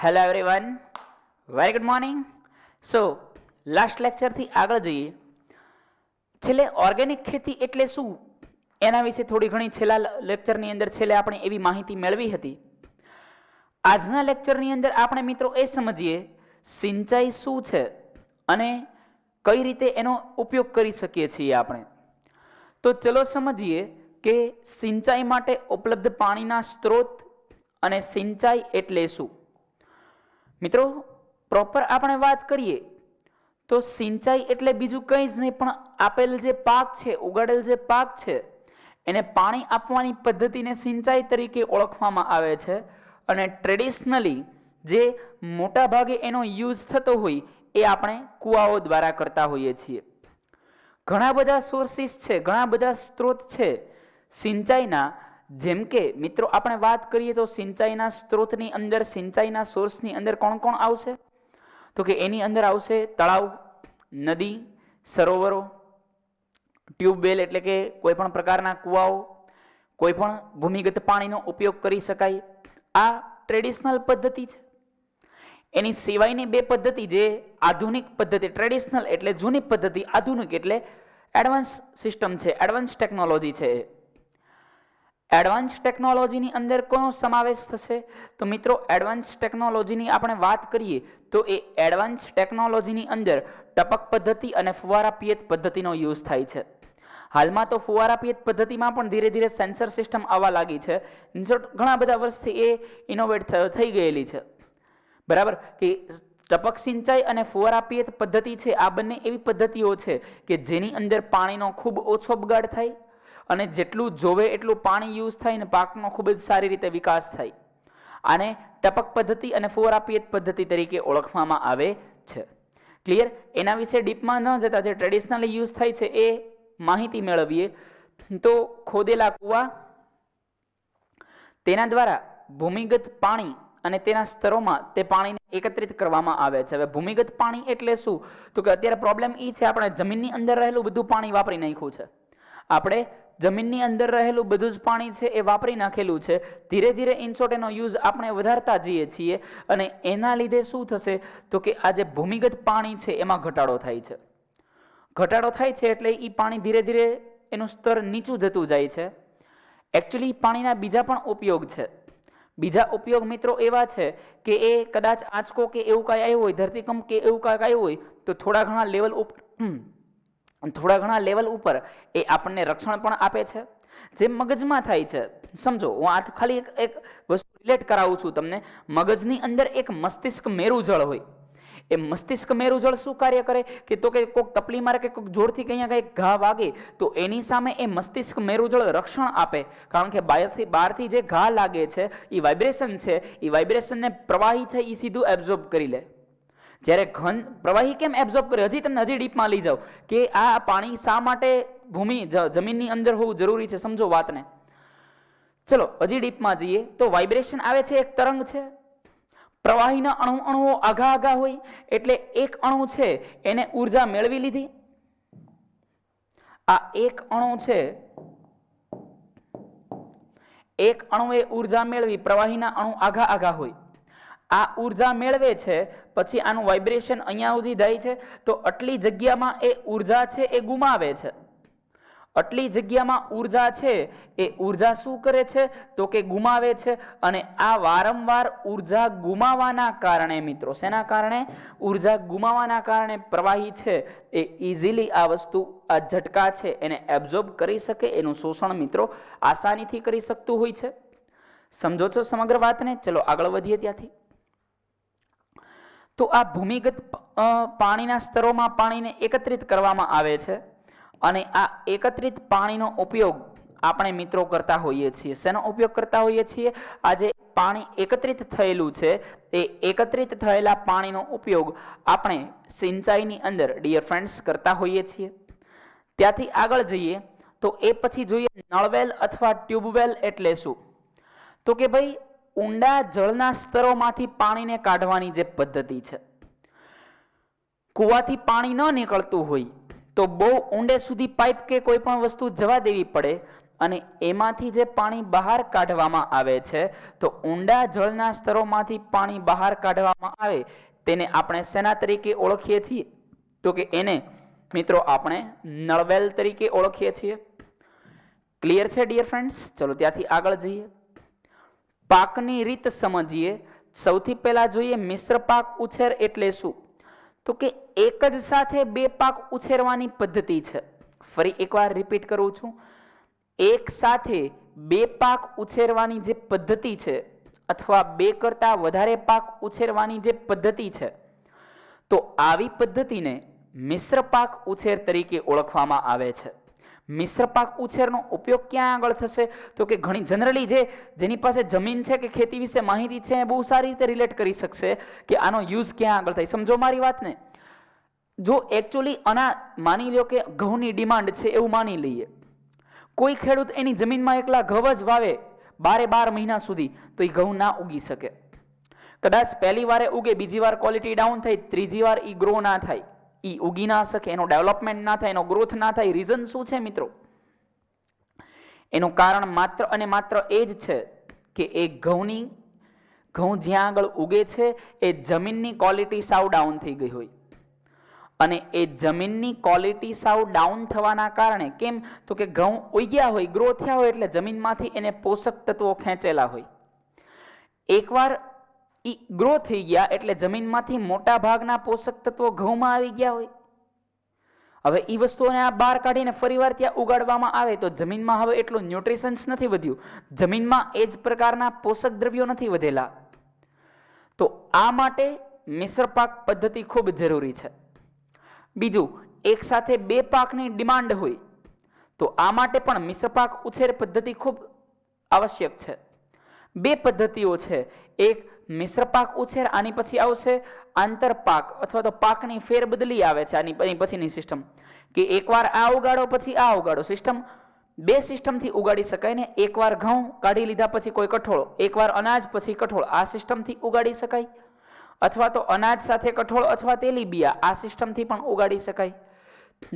Hello everyone, very good morning. So last લેક્ચરથી આગળ જઈએ. છેલ્લે ઓર્ગેનિક ખેતી એટલે શું એના વિશે થોડી ઘણી છેલ્લા લેક્ચરની અંદર છેલ્લે આપણે એવી માહિતી મેળવી હતી. આજના લેક્ચરની અંદર આપણે મિત્રો એ સમજીએ સિંચાઈ શું છે અને કઈ રીતે એનો ઉપયોગ કરી શકીએ છીએ આપણે. તો ચલો સમજીએ કે સિંચાઈ માટે ઉપલબ્ધ પાણીના સ્ત્રોત અને સિંચાઈ એટલે શું. મિત્રો પ્રોપર આપણે વાત કરીએ તો સિંચાઈ એટલે બીજું કંઈ જ નહીં પણ આપેલ જે પાક છે, ઉગાડેલ જે પાક છે એને પાણી આપવાની પદ્ધતિને સિંચાઈ તરીકે ઓળખવામાં આવે છે. અને ટ્રેડિશનલી જે મોટા ભાગે એનો યુઝ થતો હોય એ આપણે કુવાઓ દ્વારા કરતા હોઈએ છીએ. ઘણા બધા સોર્સિસ છે, ઘણા બધા સ્ત્રોત છે સિંચાઈના. જેમ કે મિત્રો આપણે વાત કરીએ તો સિંચાઈના સ્ત્રોતની અંદર, સિંચાઈના સોર્સની અંદર કોણ કોણ આવશે? તો કે એની અંદર આવશે તળાવ, નદી, સરોવરો, ટ્યુબવેલ એટલે કે કોઈ પણ પ્રકારના કુવાઓ, કોઈ પણ ભૂમિગત પાણીનો ઉપયોગ કરી શકાય. આ ટ્રેડિશનલ પદ્ધતિ છે. એની સિવાયની બે પદ્ધતિ જે આધુનિક પદ્ધતિ, ટ્રેડિશનલ એટલે જૂની પદ્ધતિ, આધુનિક એટલે એડવાન્સ સિસ્ટમ છે, એડવાન્સ ટેકનોલોજી છે. એડવાન્સ ટેકનોલોજીની અંદર કોનો સમાવેશ થશે? તો મિત્રો એડવાન્સ ટેકનોલોજીની આપણે વાત કરીએ તો એ એડવાન્સ ટેકનોલોજીની અંદર ટપક પદ્ધતિ અને ફુવારા પિયત પદ્ધતિનો યુઝ થાય છે. હાલમાં તો ફુવારા પિયત પદ્ધતિમાં પણ ધીરે ધીરે સેન્સર સિસ્ટમ આવવા લાગી છે. ઘણા બધા વર્ષથી એ ઇનોવેટ થઈ ગયેલી છે. બરાબર કે ટપક સિંચાઈ અને ફુવારા પિયત પદ્ધતિ છે, આ બંને એવી પદ્ધતિઓ છે કે જેની અંદર પાણીનો ખૂબ ઓછો બગાડ થાય અને જેટલું જોવે એટલું પાણી યુઝ થાય ને પાકનો ખૂબ જ સારી રીતે વિકાસ થાય. આને ટપક પદ્ધતિ અને ફુવારા પિયત પદ્ધતિ તરીકે ઓળખવામાં આવે છે. ક્લિયર? એના વિશે ડીપમાં ન જતા જે ટ્રેડિશનલી યુઝ થાય છે એ માહિતી મેળવીએ. તો ખોદેલા કુવા, તેના દ્વારા ભૂમિગત પાણી અને તેના સ્તરોમાં તે પાણીને એકત્રિત કરવામાં આવે છે. હવે ભૂમિગત પાણી એટલે શું? તો કે અત્યારે પ્રોબ્લેમ એ છે આપણે જમીનની અંદર રહેલું બધું પાણી વાપરી નાખ્યું છે. આપણે જમીનની અંદર રહેલું બધું જ પાણી છે એ વાપરી નાખેલું છે. ધીરે ધીરે ઇનશોર્ટ એનો યુઝ આપણે વધારતા જઈએ છીએ અને એના લીધે શું થશે તો કે આ જે ભૂમિગત પાણી છે એમાં ઘટાડો થાય છે. ઘટાડો થાય છે એટલે એ પાણી ધીરે ધીરે એનું સ્તર નીચું જતું જાય છે. એકચ્યુઅલી પાણીના બીજા પણ ઉપયોગ છે. બીજા ઉપયોગ મિત્રો એવા છે કે એ કદાચ આંચકો કે એવું કાંઈ આવ્યું હોય, ધરતીકંપ કે એવું કાંઈક આવ્યું હોય તો થોડા ઘણા લેવલ ઉપર એ આપણને રક્ષણ પણ આપે છે. જે મગજમાં થાય છે, સમજો, હું આ ખાલી એક વસ્તુ રિલેટ કરાવું છું તમને. મગજની અંદર એક મસ્તિષ્ક મેરુજળ હોય. એ મસ્તિષ્ક મેરુજળ શું કાર્ય કરે કે તો કે કોઈક તપલી મારે કે કોઈક જોરથી કંઈક ઘા વાગે તો એની સામે એ મસ્તિષ્ક મેરુજળ રક્ષણ આપે. કારણ કે બહારથી જે ઘા લાગે છે એ વાઇબ્રેશન છે, એ વાઇબ્રેશનને પ્રવાહી છે એ સીધું એબ્ઝોર્બ કરી લે. જ્યારે ઘન પ્રવાહી કેમ એબ્ઝોર્બ કરે? હજી ડીપમાં લઈ જાઓ કે આ પાણી શા માટે જમીનની અંદર હોવું જરૂરી છે, સમજો વાતને. ચલો હજી ડીપમાં જઈએ તો વાઇબ્રેશન આવે છે, એક તરંગ છે. પ્રવાહીના અણુઓ આઘા હોય એટલે એક અણુ છે એને ઉર્જા મેળવી લીધી. આ એક અણુ છે, એક અણુએ ઉર્જા મેળવી, પ્રવાહીના અણુ આઘા હોય. આ ઉર્જા મેળવે છે, પછી આનું વાઇબ્રેશન અહીંયા સુધી જાય છે તો આટલી જગ્યામાં એ ઉર્જા છે એ ગુમાવે છે. આટલી જગ્યામાં ઉર્જા છે એ ઉર્જા શું કરે છે તો કે ગુમાવે છે. અને આ વારંવાર ઉર્જા ગુમાવાના કારણે મિત્રો, શેના કારણે? ઉર્જા ગુમાવાના કારણે પ્રવાહી છે એ ઇઝીલી આ વસ્તુ, આ ઝટકા છે એને એબ્ઝોર્બ કરી શકે, એનું શોષણ મિત્રો આસાનીથી કરી શકતું હોય છે. સમજો છો સમગ્ર વાતને? ચલો આગળ વધીએ ત્યાંથી. તો આ ભૂમિગત પાણીના સ્તરોમાં પાણીને એકત્રિત કરવામાં આવે છે અને આ એકત્રિત પાણીનો ઉપયોગ આપણે મિત્રો કરતા હોઈએ છીએ. શેનો ઉપયોગ કરતા હોઈએ છીએ? આ જે પાણી એકત્રિત થયેલું છે એ એકત્રિત થયેલા પાણીનો ઉપયોગ આપણે સિંચાઈની અંદર ડિયર ફ્રેન્ડ્સ કરતા હોઈએ છીએ. ત્યાંથી આગળ જઈએ તો એ પછી જોઈએ નળવેલ અથવા ટ્યુબવેલ એટલે શું? તો કે ભાઈ ઊંડા જળના સ્તરોમાંથી પાણીને કાઢવાની જે પદ્ધતિ છે. કુવાથી પાણી ન નીકળતું હોય તો બહુ ઊંડે સુધી પાઇપ કે કોઈ પણ વસ્તુ જવા દેવી પડે અને એમાંથી જે પાણી બહાર કાઢવામાં આવે છે તો ઊંડા જળના સ્તરોમાંથી પાણી બહાર કાઢવામાં આવે તેને આપણે શેના તરીકે ઓળખીએ છીએ? તો કે એને મિત્રો આપણે નળવેલ તરીકે ઓળખીએ છીએ. ક્લિયર છે ડિયર ફ્રેન્ડ્સ? ચલો ત્યાંથી આગળ જઈએ, પાકની રીત સમજીએ. સૌથી પહેલા જોઈએ મિશ્ર પાક ઉછેર એટલે શું? તો કે એક જ સાથે બે પાક ઉછેરવાની પદ્ધતિ છે. ફરી એકવાર રિપીટ કરું છું, એક સાથે બે પાક ઉછેરવાની જે પદ્ધતિ છે અથવા બે કરતા વધારે પાક ઉછેરવાની જે પદ્ધતિ છે તો આવી પદ્ધતિને મિશ્ર પાક ઉછેર તરીકે ઓળખવામાં આવે છે. મિશ્ર પાક ઉછેરનો ઉપયોગ ક્યાં આગળ થશે? તો કે ઘણી જનરલી જેની પાસે જમીન છે કે ખેતી વિશે માહિતી છે એ બહુ સારી રીતે રિલેટ કરી શકશે કે આનો યુઝ ક્યાં આગળ થાય. સમજો મારી વાતને. જો એકચ્યુઅલી માની લો કે ઘઉંની ડિમાન્ડ છે એવું માની લઈએ, કોઈ ખેડૂત એની જમીનમાં એકલા ઘઉં જ વાવે 12 મહિના સુધી તો એ ઘઉં ના ઉગી શકે. કદાચ પહેલી વારે ઉગે, બીજી વાર ક્વોલિટી ડાઉન થઈ, ત્રીજી વાર ઈ ગ્રો ના થાય, ઈ ઉગી ના શકે, એનો ડેવલપમેન્ટ ના થાય, એનો ગ્રોથ ના થાય. રીઝન શું છે મિત્રો? એનું કારણ માત્ર અને માત્ર એ જ છે કે એ ઘઉં જ્યાં આગળ ઉગે છે એ જમીનની ક્વોલિટી સાવ ડાઉન થઈ ગઈ હોય, અને એ જમીનની ક્વોલિટી સાવ ડાઉન થવાના કારણે, કેમ તો કે ઘઉં ઉગ્યા હોય, ગ્રો થયા હોય એટલે જમીનમાંથી એને પોષક તત્વો ખેંચેલા હોય. એકવાર ગ્રો થઈ ગયા એટલે જમીનમાંથી મોટા ભાગના પોષક તત્વો ઘઉંમાં આવી ગયા હોય. હવે એ વસ્તુઓને આ બહાર કાઢીને ફરીવાર ત્યાં ઉગાડવામાં આવે તો જમીનમાં હવે એટલું ન્યુટ્રિશન્સ નથી વધ્યું, જમીનમાં એ જ પ્રકારના પોષક દ્રવ્યો નથી વધેલા. તો આ માટે મિશ્ર પાક પદ્ધતિ ખૂબ જરૂરી છે. બીજું, એક સાથે બે પાકની ડિમાન્ડ હોય તો આ માટે પણ મિશ્ર પાક ઉછેર પદ્ધતિ ખૂબ આવશ્યક છે. બે પદ્ધતિઓ છે, એક મિશ્ર પાક ઉછેર, આની પછી આવશે આંતર પાક અથવા તો પાકની ફેરબદલી આવે છે આની પછીની સિસ્ટમ, કે એકવાર આ ઉગાડો પછી આ ઉગાડો. સિસ્ટમ બે સિસ્ટમથી ઉગાડી શકાય ને. એકવાર ઘઉં કાઢી લીધા પછી કોઈ કઠોળ, એકવાર અનાજ પછી કઠોળ, આ સિસ્ટમથી ઉગાડી શકાય. અથવા તો અનાજ સાથે કઠોળ અથવા તેલીબિયા, આ સિસ્ટમથી પણ ઉગાડી શકાય.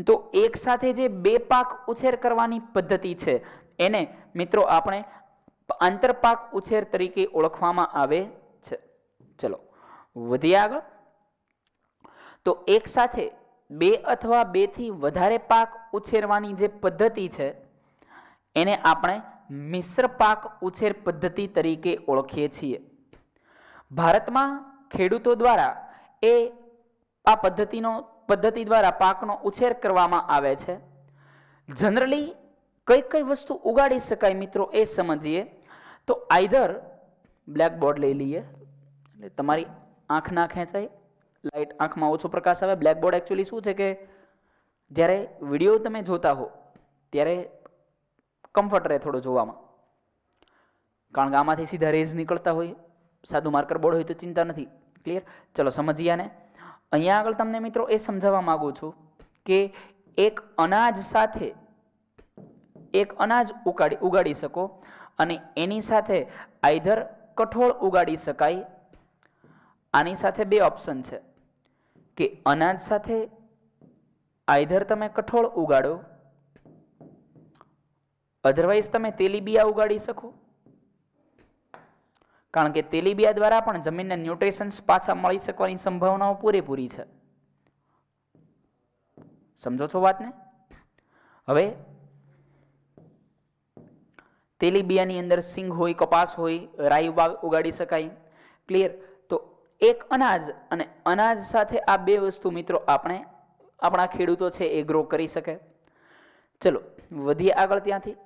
તો એક સાથે જે બે પાક ઉછેર કરવાની પદ્ધતિ છે એને મિત્રો આપણે આંતરપાક ઉછેર તરીકે ઓળખવામાં આવે છે. ચલો વધીએ આગળ. તો એક સાથે બે અથવા બે થી વધારે પાક ઉછેરવાની જે પદ્ધતિ છે એને આપણે મિશ્ર પાક ઉછેર પદ્ધતિ તરીકે ઓળખીએ છીએ. ભારતમાં ખેડૂતો દ્વારા આ પદ્ધતિ દ્વારા પાકનો ઉછેર કરવામાં આવે છે. જનરલી કઈ કઈ વસ્તુ ઉગાડી શકાય મિત્રો એ સમજીએ. તો આઈધર બ્લેક બોર્ડ લઈ લઈએ એટલે તમારી આંખ ના ખેંચાય, લાઇટ આંખમાં ઓછો પ્રકાશ આવે. બ્લેક બોર્ડ એકચ્યુઅલી શું છે કે જ્યારે વિડીયો તમે જોતા હો ત્યારે કમ્ફર્ટ રહે થોડો જોવામાં, કારણ કે આમાંથી સીધા રેઝ નીકળતા હોય. સાદું માર્કર બોર્ડ હોય તો ચિંતા નથી. ક્લિયર? ચલો સમજીએ આને. અહીંયા આગળ તમને મિત્રો એ સમજાવવા માંગુ છું કે એક અનાજ સાથે એક અનાજ ઉગાડી શકો અને એની સાથે આઈધર કઠોળ ઉગાડી શકાય. આની સાથે બે ઓપ્શન છે કે અનાજ સાથે આઈધર તમે કઠોળ ઉગાડો, અધરવાઇઝ તમે તેલીબિયા ઉગાડી શકો, કારણ કે તેલીબિયા દ્વારા પણ જમીનને ન્યુટ્રિશન્સ પાછા મળી શકવાની સંભાવનાઓ પૂરેપૂરી છે. સમજો છો વાતને? હવે તેલીબિયાની અંદર સિંગ હોય, કપાસ હોય, રાઈ ઉગાડી શકાય. ક્લિયર? તો એક અનાજ અને અનાજ સાથે આ બે વસ્તુ મિત્રો આપણા ખેડૂતો છે એ ગ્રો કરી શકે. ચલો વધીએ આગળ ત્યાંથી.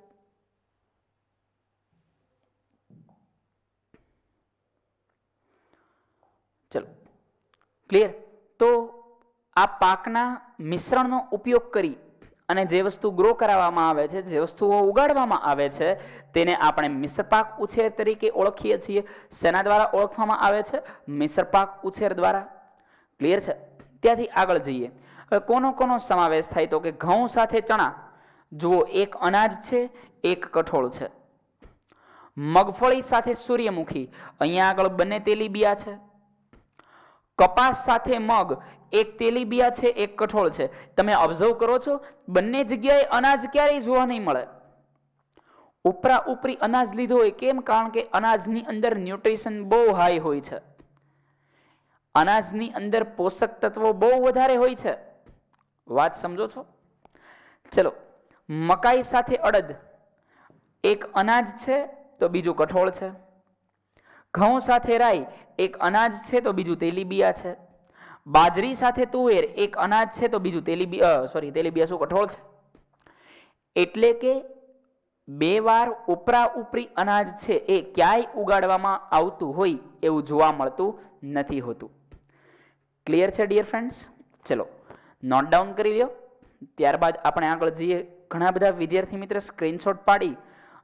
ચલો ક્લિયર? તો આ પાકના મિશ્રણનો ઉપયોગ કરી અને જે વસ્તુ ગ્રો કરાવવામાં આવે છે, જે વસ્તુઓ ઉગાડવામાં આવે છે તેને આપણે મિશ્ર પાક ઉછેર તરીકે ઓળખીએ છીએ. શેના દ્વારા ઓળખવામાં આવે છે? મિશ્ર પાક ઉછેર દ્વારા. ક્લિયર છે? ત્યાંથી આગળ જઈએ. હવે કોનો સમાવેશ થાય? તો કે ઘઉં સાથે ચણા. જુઓ, એક અનાજ છે, એક કઠોળ છે. મગફળી સાથે સૂર્યમુખી, અહીંયા આગળ બંને તેલીબિયા છે. કપાસ સાથે મગ, એક તેલીબિયા છે, એક કઠોળ છે. તમે ઓબ્ઝર્વ કરો છો બંને જગ્યાએ અનાજ ક્યારેય જોવા નહીં મળે. ઉપરા ઉપરી અનાજ લીધું હોય. કેમ? કારણ કે અનાજની અંદર ન્યુટ્રિશન બહુ હાઈ હોય છે. અનાજની અંદર પોષક તત્વો બહુ વધારે હોય છે. વાત સમજો છો? ચલો, મકાઈ સાથે અડદ, એક અનાજ છે તો બીજું કઠોળ છે. ઘઉં સાથે રાઈ, એક અનાજ છે તો બીજું તેલીબિયા છે. બાજરી સાથે તુવેર, એક અનાજ છે તો બીજું તેલીબિયા શું કઠોળ છે. એટલે કે બે વાર ઉપરા ઉપરી અનાજ છે એ ક્યાંય ઉગાડવામાં આવતું હોય એવું જોવા મળતું નથી હોતું. ક્લિયર છે ડિયર ફ્રેન્ડ્સ? ચલો, નોટ ડાઉન કરી લો. ત્યારબાદ આપણે આગળ જઈએ. ઘણા બધા વિદ્યાર્થી મિત્ર સ્ક્રીનશોટ પાડી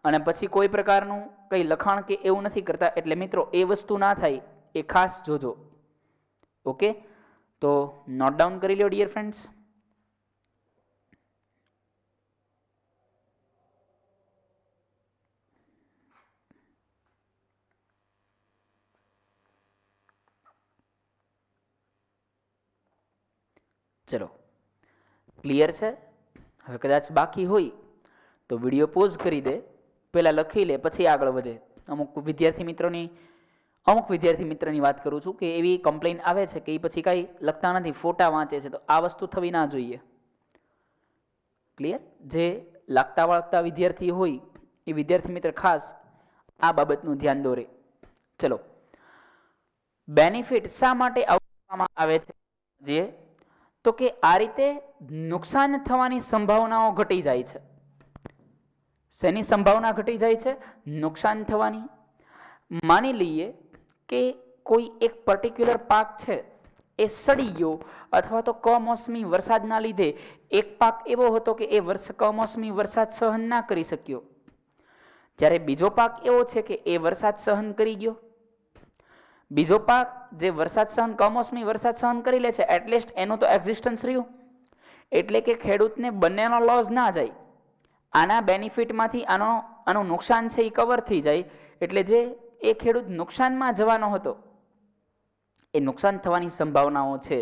અને પછી કોઈ પ્રકારનું કંઈ લખાણ કે એવું નથી કરતા. એટલે મિત્રો એ વસ્તુ ના થાય એ ખાસ જોજો. ઓકે, તો નોટ ડાઉન કરી લો ડિયર ફ્રેન્ડ્સ. ચલો, ક્લિયર છે? હવે કદાચ બાકી હોય તો વિડીયો પોઝ કરી દે, પહેલાં લખી લે, પછી આગળ વધે. અમુક વિદ્યાર્થી મિત્રની વાત કરું છું કે એવી કમ્પ્લેન આવે છે કે એ પછી કાંઈ લખતા નથી, ફોટા વાંચે છે. તો આ વસ્તુ થવી ના જોઈએ. ક્લિયર? જે લાગતા વાળતા વિદ્યાર્થી હોય એ વિદ્યાર્થી મિત્ર ખાસ આ બાબતનું ધ્યાન દોરે. ચલો, બેનિફિટ શા માટે આપવામાં આવે છે જે તો કે આ રીતે નુકસાન થવાની સંભાવનાઓ ઘટી જાય છે. શેની સંભાવના ઘટી જાય છે? નુકસાન થવાની. માની લઈએ કે કોઈ એક પર્ટિક્યુલર પાક છે એ સડી ગયો, અથવા તો કમોસમી વરસાદના લીધે એક પાક એવો હતો કે એ કમોસમી વરસાદ સહન ના કરી શક્યો, જ્યારે બીજો પાક એવો છે કે એ વરસાદ સહન કરી ગયો. બીજો પાક જે કમોસમી વરસાદ સહન કરી લે છે, એટલીસ્ટ એનું તો એક્ઝિસ્ટન્સ રહ્યું. એટલે કે ખેડૂતને બંનેનો લોસ ના જાય. આના બેનિફિટમાંથી આનું નુકસાન છે એ કવર થઈ જાય. એટલે જે એ ખેડૂત નુકસાનમાં જવાનો હતો એ નુકસાન થવાની સંભાવનાઓ છે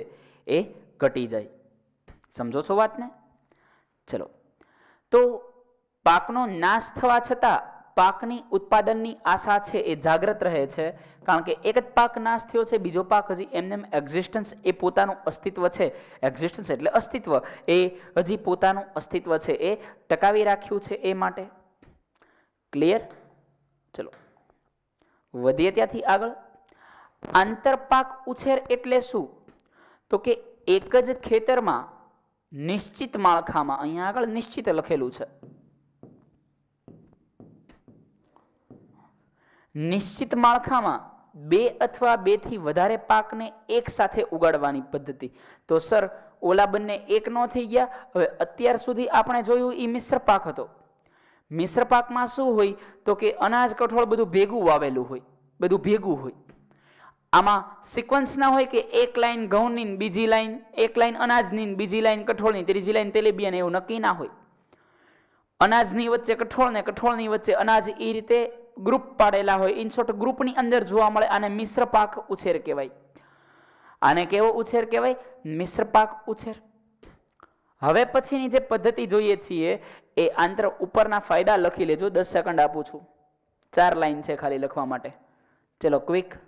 એ ઘટી જાય. સમજો છો વાતને? ચલો, તો પાકનો નાશ થવા છતાં પાકની ઉત્પાદનની આશા છે એ જાગ્રત રહે છે. કારણ કે એક જ પાક નાશ થયો છે, બીજો પાક હજી એમને એક્ઝિસ્ટન્સ એ પોતાનું અસ્તિત્વ છે. એક્ઝિસ્ટન્સ એટલે અસ્તિત્વ. એ હજી પોતાનું અસ્તિત્વ છે એ ટકાવી રાખ્યું છે એ માટે. ક્લિયર? ચલો, વધીએ ત્યાંથી આગળ. આંતરપાક ઉછેર એટલે શું? તો કે એક જ ખેતરમાં નિશ્ચિત માળખામાં, અહીંયા આગળ નિશ્ચિત લખેલું છે, નિશ્ચિત માળખામાં બે અથવા બેથી વધારે પાકને એક સાથે ઉગાડવાની પદ્ધતિ. તો સર ઓલા બંને એક નો થઈ ગયા. હવે અત્યાર સુધી આપણે જોયું એ મિશ્ર પાક હતો. મિશ્ર પાકમાં શું હોય? તો કે અનાજ કઠોળ બધું ભેગું વાવેલું હોય, બધું ભેગું હોય. આમાં સિક્વન્સ ના હોય કે એક લાઈન ઘઉંની, બીજી લાઈન એક લાઈન અનાજની, બીજી લાઈન કઠોળની, ત્રીજી લાઈન તેલીબિયાની, એવું નક્કી ના હોય. અનાજની વચ્ચે કઠોળ ને કઠોળની વચ્ચે અનાજ, એ રીતે ગ્રુપ પાડેલા હોય. ઇન શોર્ટ ગ્રુપની અંદર જોવા મળે. આને મિશ્ર પાક ઉછેર કહેવાય. આને કેવો ઉછેર કહેવાય? મિશ્ર પાક ઉછેર. હવે પછીની જે પદ્ધતિ જોઈએ છીએ એ આંતર ઉપરના ફાયદા લખી લેજો. 10 સેકન્ડ આપું છું. 4 લાઈન છે ખાલી લખવા માટે. ચલો ક્વિક.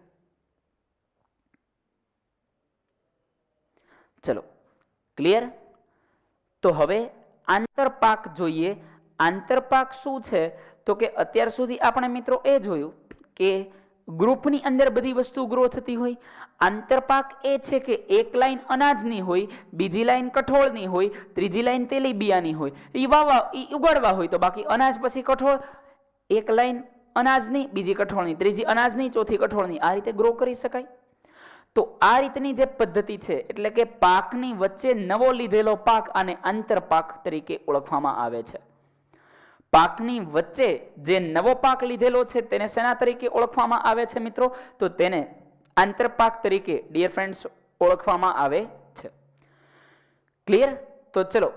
ચલો, ક્લિયર? તો હવે આંતરપાક જોઈએ. આંતરપાક શું છે? તો કે અત્યાર સુધી આપણે મિત્રો એ જોયું કે ગ્રુપની અંદર બધી વસ્તુ ગ્રો થતી હોય. આંતરપાક એ છે કે એક લાઈન અનાજની હોય, બીજી લાઈન કઠોળની હોય, ત્રીજી લાઈન તેલીબિયાની હોય. એ ઉગાડવા હોય તો બાકી અનાજ પછી કઠોળ, એક લાઈન અનાજની, બીજી કઠોળની, ત્રીજી અનાજની, ચોથી કઠોળની, આ રીતે ગ્રો કરી શકાય. તો આ રીતની જે પદ્ધતિ છે, એટલે કે પાકની વચ્ચે નવો લીધેલો પાક, આને આંતરપાક તરીકે ઓળખવામાં આવે છે. પાકની વચ્ચે જે નવો પાક લીધેલો છે તેને શેના તરીકે ઓળખવામાં આવે છે મિત્રો? તો તેને આંતરપાક તરીકે ડિયર ફ્રેન્ડ્સ ઓળખવામાં આવે છે. ક્લિયર? તો ચલો,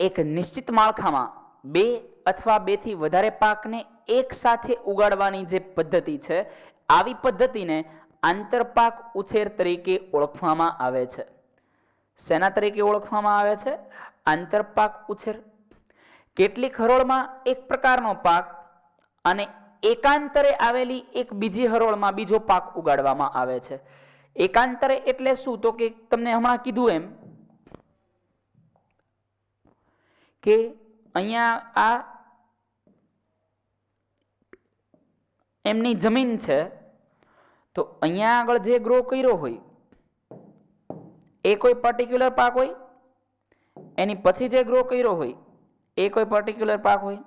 એક નિશ્ચિત માળખામાં બે અથવા બેથી વધારે પાકને એક સાથે ઉગાડવાની જે પદ્ધતિ છે, આવી પદ્ધતિને આંતરપાક ઉછેર તરીકે ઓળખવામાં આવે છે. શેના તરીકે ઓળખવામાં આવે છે? આંતરપાક ઉછેર. કેટલીક હરોળમાં એક પ્રકારનો પાક અને એકાંતરે આવેલી એક બીજી હરોળમાં બીજો પાક ઉગાડવામાં આવે છે. એકાંતરે એટલે શું? તો કે તમને હમણાં કીધું એમ કે અહીંયા આ એમની જમીન છે, તો અહીંયા આગળ જે ગ્રો કર્યો હોય એ કોઈ પર્ટિક્યુલર પાક હોય, એની પછી જે ગ્રો કર્યો હોય એ કોઈ પર્ટિક્યુલર પાક હોય.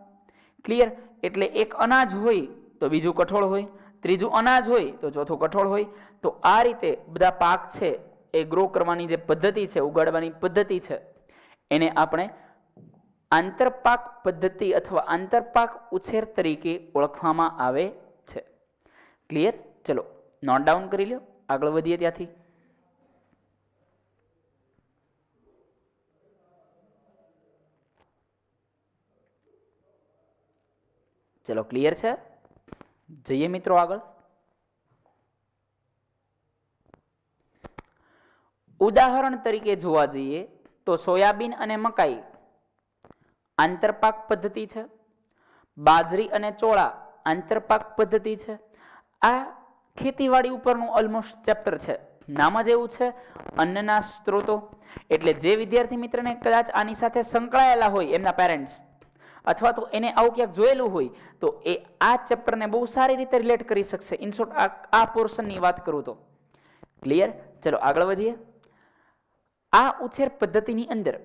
ક્લિયર? એટલે એક અનાજ હોય તો બીજું કઠોળ હોય, ત્રીજું અનાજ હોય તો ચોથું કઠોળ હોય. તો આ રીતે બધા પાક છે એ ગ્રો કરવાની જે પદ્ધતિ છે, ઉગાડવાની પદ્ધતિ છે, એને આપણે આંતરપાક પદ્ધતિ અથવા આંતરપાક ઉછેર તરીકે ઓળખવામાં આવે છે. ક્લિયર? ચલો નોટ ડાઉન કરી લો, આગળ વધીએ ત્યાંથી. ચલો ક્લિયર છે? જઈએ મિત્રો આગળ. ઉદાહરણ તરીકે જોવા જઈએ તો સોયાબીન અને મકાઈ આંતરપાક પદ્ધતિ છે, બાજરી અને ચોળા આંતરપાક પદ્ધતિ છે. આ ખેતીવાડી ઉપરનું ઓલમોસ્ટ ચેપ્ટર છે. નામ જ એવું છે, અન્નના સ્ત્રોતો. એટલે જે વિદ્યાર્થી મિત્રને કદાચ આની સાથે સંકળાયેલા હોય, એમના પેરેન્ટ્સ, અથવા તો એને આવું ક્યાંક જોયેલું હોય, તો એ આ ચેપ્ટરને બહુ સારી રીતે રિલેટ કરી શકશે. ઇન શોર્ટ આ પોર્શનની વાત કરું તો. ક્લિયર? ચલો આગળ વધીએ. આ ઉછેર પદ્ધતિની અંદર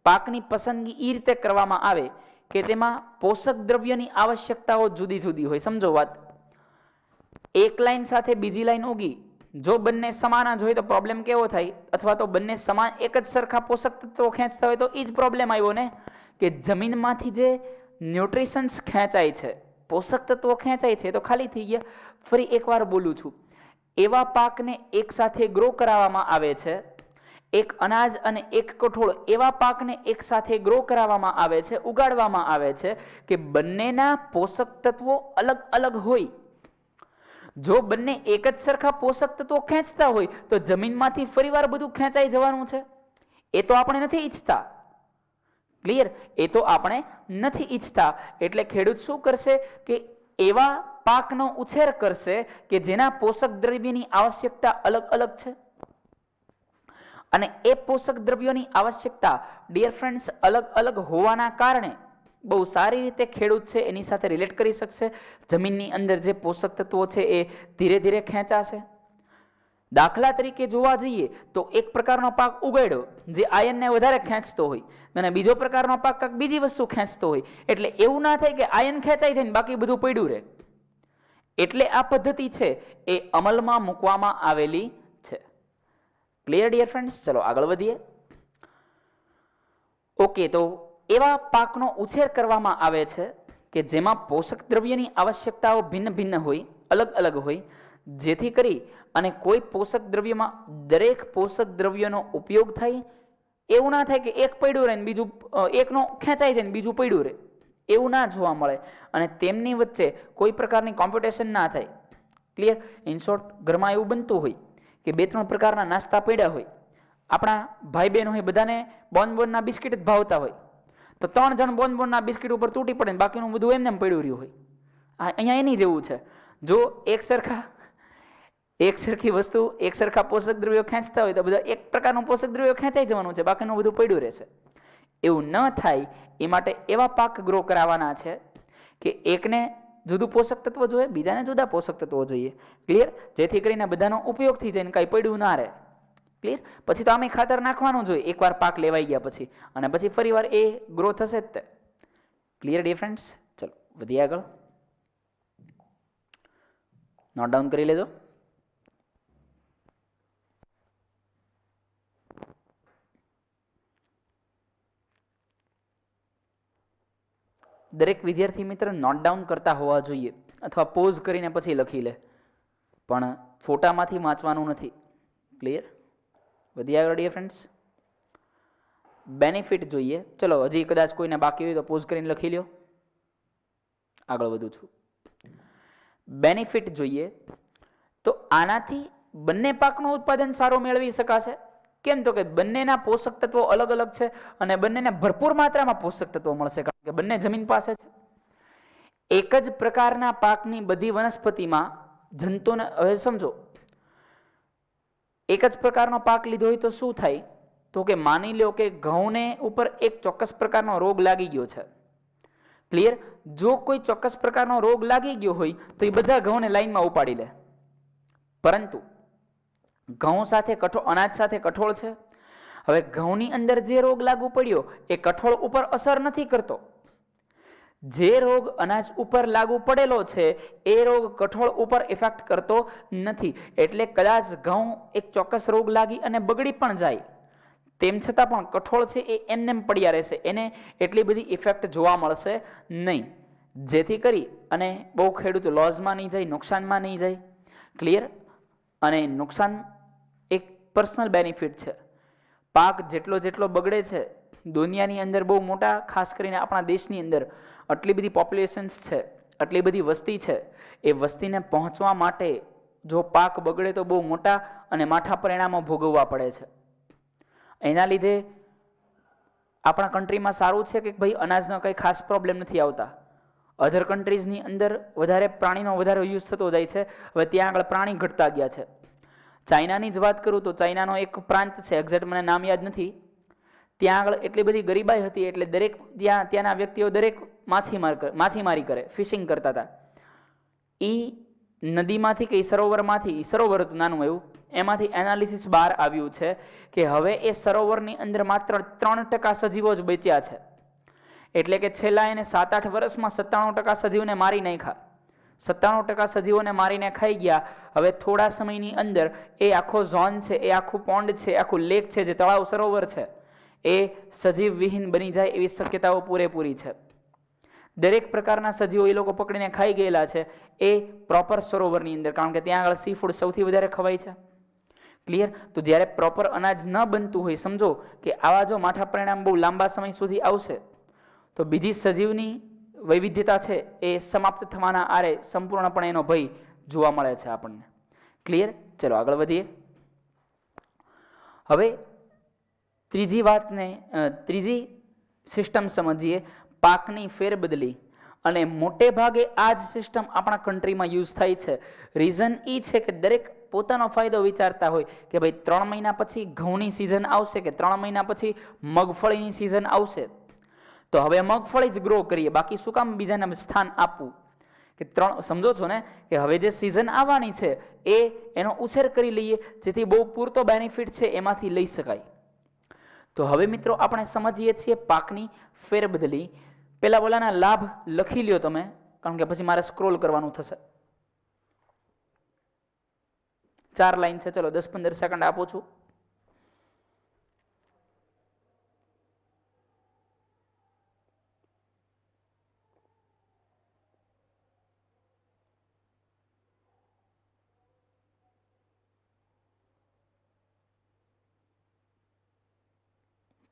પાકની પસંદગી એ રીતે કરવામાં આવે કે તેમાં પોષક દ્રવ્યની આવશ્યકતાઓ જુદી જુદી હોય. સમજો વાત. એક લાઈન સાથે બીજી લાઈન ઉગી, જો બંને સમાન જ હોય તો પ્રોબ્લેમ કેવો થાય? અથવા તો બંને સમાન એક જ સરખા પોષક તત્વો ખેંચતા હોય તો એ જ પ્રોબ્લેમ આવ્યો ને, કે જમીનમાંથી જે ન્યુટ્રિશન્સ ખેંચાય છે, પોષક તત્વો ખેંચાય છે, તો ખાલી થઈ ગયા. ફરી એકવાર બોલું છું, એવા પાકને એક સાથે ગ્રો કરાવવામાં આવે છે. એક અનાજ અને એક કઠોળ એવા પાકને એક સાથે ગ્રો કરાવવામાં આવે છે, ઉગાડવામાં આવે છે કે બંનેના પોષક તત્વો અલગ અલગ હોય. જો બંને એક જ સરખા પોષક તત્વો ખેંચતા હોય તો જમીનમાંથી ફરીવાર બધું ખેંચાઈ જવાનું છે. એ તો આપણે નથી ઈચ્છતા. ક્લિયર? એ તો આપણે નથી ઈચ્છતા. એટલે ખેડૂત શું કરશે કે એવા પાકનો ઉછેર કરશે કે જેના પોષક દ્રવ્યની આવશ્યકતા અલગ અલગ છે. અને એ પોષક દ્રવ્યોની આવશ્યકતા ડિયર ફ્રેન્ડ્સ અલગ અલગ હોવાના કારણે બહુ સારી રીતે ખેડૂત છે એની સાથે રિલેટ કરી શકશે. જમીનની અંદર જે પોષક તત્વો છે એ ધીરે ધીરે ખેંચાશે. દાખલા તરીકે જોવા જઈએ તો એક પ્રકારનો પાક ઉગાડ્યો જે આયનને વધારે ખેંચતો હોય, અને બીજો પ્રકારનો પાક કાંઈક બીજી વસ્તુ ખેંચતો હોય. એટલે એવું ના થાય કે આયન ખેંચાઈ જાય ને બાકી બધું પડ્યું રહે. એટલે આ પદ્ધતિ છે એ અમલમાં મૂકવામાં આવેલી છે. Clear dear friends? ચલો આગળ વધીએ. ઓકે, તો એવા પાકનો ઉછેર કરવામાં આવે છે કે જેમાં પોષક દ્રવ્યની આવશ્યકતાઓ ભિન્ન ભિન્ન હોય, અલગ અલગ હોય, જેથી કરી અને કોઈ પોષક દ્રવ્યમાં દરેક પોષક દ્રવ્યનો ઉપયોગ થાય. એવું ના થાય કે એક પડ્યું રહે ને બીજું, એકનો ખેંચાઈ જાય ને બીજું પડ્યું રહે, એવું ના જોવા મળે. અને તેમની વચ્ચે કોઈ પ્રકારની કોમ્પિટિશન ના થાય. ક્લિયર? ઇન શોર્ટ, ઘરમાં એવું બનતું હોય કે બે ત્રણ પ્રકારના નાસ્તા પડ્યા હોય, આપણા ભાઈ બહેન હોય, બધાને બોનબોનના બિસ્કિટ જ ભાવતા હોય, તો 3 જણ બોનબોનના બિસ્કિટ ઉપર તૂટી પડે ને બાકીનું બધું એમને એમ પડ્યું રહ્યું હોય. અહીંયા એની જેવું છે. જો એક સરખી વસ્તુ એક સરખા પોષક દ્રવ્યો ખેંચતા હોય તો બધા એક પ્રકારનું પોષક દ્રવ્યો ખેંચાઈ જવાનું છે, બાકીનું બધું પડ્યું રહેશે. એવું ન થાય એ માટે એવા પાક ગ્રો કરાવવાના છે કે એકને જુદું પોષક તત્વ જોઈએ, બીજાને જુદા પોષક તત્વો જોઈએ. ક્લિયર? જેથી કરીને બધાનો ઉપયોગ થઈ જાય ને કાંઈ પડ્યું ના રહે. ક્લિયર? પછી તો આમે ખાતર નાખવાનું જોઈએ એકવાર પાક લેવાઈ ગયા પછી, અને પછી ફરી વાર એ ગ્રો થશે જ તે. Clear dear friends? ચલો વધીએ આગળ. નોટ ડાઉન કરી લેજો. દરેક વિદ્યાર્થી મિત્ર નોટ ડાઉન કરતા હોવા જોઈએ, અથવા પોઝ કરીને પછી લખી લે, પણ ફોટામાંથી વાંચવાનું નથી. ક્લિયર? વધી આગળ ડિયર ફ્રેન્ડ્સ. બેનિફિટ જોઈએ. ચલો હજી કદાચ કોઈને બાકી હોય તો પોઝ કરીને લખી લ્યો. આગળ વધું છું. બેનિફિટ જોઈએ તો આનાથી બંને પાકનું ઉત્પાદન સારું મેળવી શકાશે. કેમ તો કે બંનેના પોષક તત્વો અલગ અલગ છે અને બંનેને ભરપૂર માત્રામાં પોષક તત્વો મળશે, કારણ કે બંને જમીન પાસે છે. એક જ પ્રકારના પાકની બધી વનસ્પતિમાં જંતુને, હવે સમજો, એક જ પ્રકારનો પાક લીધો હોય તો શું થાય, તો કે માની લો કે ઘઉંને ઉપર એક ચોક્કસ પ્રકારનો રોગ લાગી ગયો છે. ક્લિયર? જો કોઈ ચોક્કસ પ્રકારનો રોગ લાગી ગયો હોય તો એ બધા ઘઉંને લાઈનમાં ઉપાડી લે, પરંતુ ઘઉં સાથે અનાજ સાથે કઠોળ છે. હવે ઘઉંની અંદર જે રોગ લાગુ પડ્યો એ કઠોળ ઉપર અસર નથી કરતો. જે રોગ અનાજ ઉપર લાગુ પડેલો છે એ રોગ કઠોળ ઉપર ઇફેક્ટ કરતો નથી. એટલે કદાચ ઘઉં એક ચોક્કસ રોગ લાગી અને બગડી પણ જાય, તેમ છતાં પણ કઠોળ છે એ એમનેમ પડ્યા રહેશે, એને એટલી બધી ઇફેક્ટ જોવા મળશે નહીં. જેથી કરી અને બહુ ખેડૂત લોઝમાં નહીં જાય, નુકસાનમાં નહીં જાય. ક્લિયર? અને નુકસાન એક પર્સનલ બેનિફિટ છે. પાક જેટલો બગડે છે, દુનિયાની અંદર બહુ મોટા, ખાસ કરીને આપણા દેશની અંદર આટલી બધી પોપ્યુલેશન્સ છે, આટલી બધી વસ્તી છે, એ વસ્તીને પહોંચવા માટે જો પાક બગડે તો બહુ મોટા અને માઠા પરિણામો ભોગવવા પડે છે. એના લીધે આપણા કન્ટ્રીમાં સારું છે કે ભાઈ અનાજનો કંઈ ખાસ પ્રોબ્લેમ નથી આવતા. અધર કન્ટ્રીઝની અંદર વધારે પ્રાણીનો વધારે યુઝ થતો જાય છે. હવે ત્યાં આગળ પ્રાણી ઘટતા ગયા છે. ચાઇનાની જ વાત કરું તો ચાઇનાનો એક પ્રાંત છે, એક્ઝેક્ટ મને નામ યાદ નથી, ત્યાં આગળ એટલી બધી ગરીબાઈ હતી એટલે ત્યાંના વ્યક્તિઓ દરેક માછીમારી કરે, ફિશિંગ કરતા હતા. એ નદીમાંથી કે સરોવરમાંથી, સરોવર હતું નાનું એવું, એમાંથી એનાલિસિસ બહાર આવ્યું છે કે હવે એ સરોવરની અંદર માત્ર 3% સજીવો જ બચ્યા છે. એટલે કે છેલ્લા એને 7-8 વર્ષમાં 97% સજીવને મારી નાખ્યા. 97% સજીવોને મારીને ખાઈ ગયા. હવે થોડા સમયની અંદર એ આખો ઝોન છે, એ આખું પોન્ડ છે, આખું લેક છે, જે તળાવ સરોવર છે, એ સજીવ વિહીન બની જાય એવી શક્યતાઓ પૂરેપૂરી છે. દરેક પ્રકારના સજીવો એ લોકો પકડીને ખાઈ ગયેલા છે એ પ્રોપર સરોવરની અંદર, કારણ કે ત્યાં આગળ સી ફૂડ સૌથી વધારે ખવાય છે. ક્લિયર? તો જ્યારે પ્રોપર અનાજ ન બનતું હોય, સમજો કે આવા જો માઠા પરિણામ બહુ લાંબા સમય સુધી આવશે તો બીજી સજીવની વૈવિધ્યતા છે એ સમાપ્ત થવાના આરે સંપૂર્ણપણે એનો ભય જોવા મળે છે આપણને. ક્લિયર? ચલો આગળ વધીએ. હવે ત્રીજી સિસ્ટમ સમજીએ, પાકની ફેરબદલી. અને મોટે ભાગે આ જ સિસ્ટમ આપણા કન્ટ્રીમાં યુઝ થાય છે. રીઝન એ છે કે દરેક પોતાનો ફાયદો વિચારતા હોય કે ભાઈ 3 મહિના પછી ઘઉંની સિઝન આવશે કે 3 મહિના પછી મગફળીની સિઝન આવશે, તો હવે મગફળી જ ગ્રો કરીએ, બાકી શું કામ બીજાને સ્થાન આપવું? કે સમજો છો ને કે હવે જે સિઝન આવવાની છે એનો ઉછેર કરી લઈએ, જેથી બહુ પૂરતો બેનિફિટ છે એમાંથી લઈ શકાય. તો હવે મિત્રો આપણે સમજીએ છીએ પાકની ફેરબદલી. પેલા બોલાના લાભ લખી લ્યો તમે, કારણ કે પછી મારે સ્ક્રોલ કરવાનું થશે. 4 લાઈન છે, ચલો 10-15 સેકન્ડ આપું છું.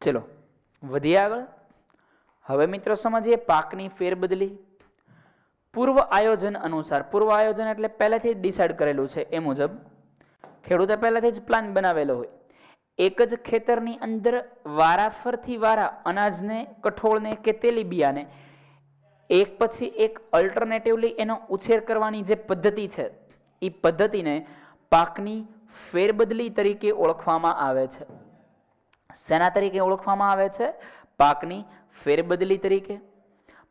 ચલો વધીએ આગળ. હવે મિત્રો સમજીએ પાકની ફેરબદલી. પૂર્વ આયોજન અનુસાર, પૂર્વ આયોજન એટલે પહેલેથી જ ડિસાઇડ કરેલું છે એ મુજબ, ખેડૂતે પહેલેથી જ પ્લાન બનાવેલો હોય. એક જ ખેતરની અંદર વારાફરથી વારા અનાજને, કઠોળને કે તેલીબિયાને એક પછી એક અલ્ટરનેટિવલી એનો ઉછેર કરવાની જે પદ્ધતિ છે એ પદ્ધતિને પાકની ફેરબદલી તરીકે ઓળખવામાં આવે છે. શેના તરીકે ઓળખવામાં આવે છે? પાકની ફેરબદલી તરીકે.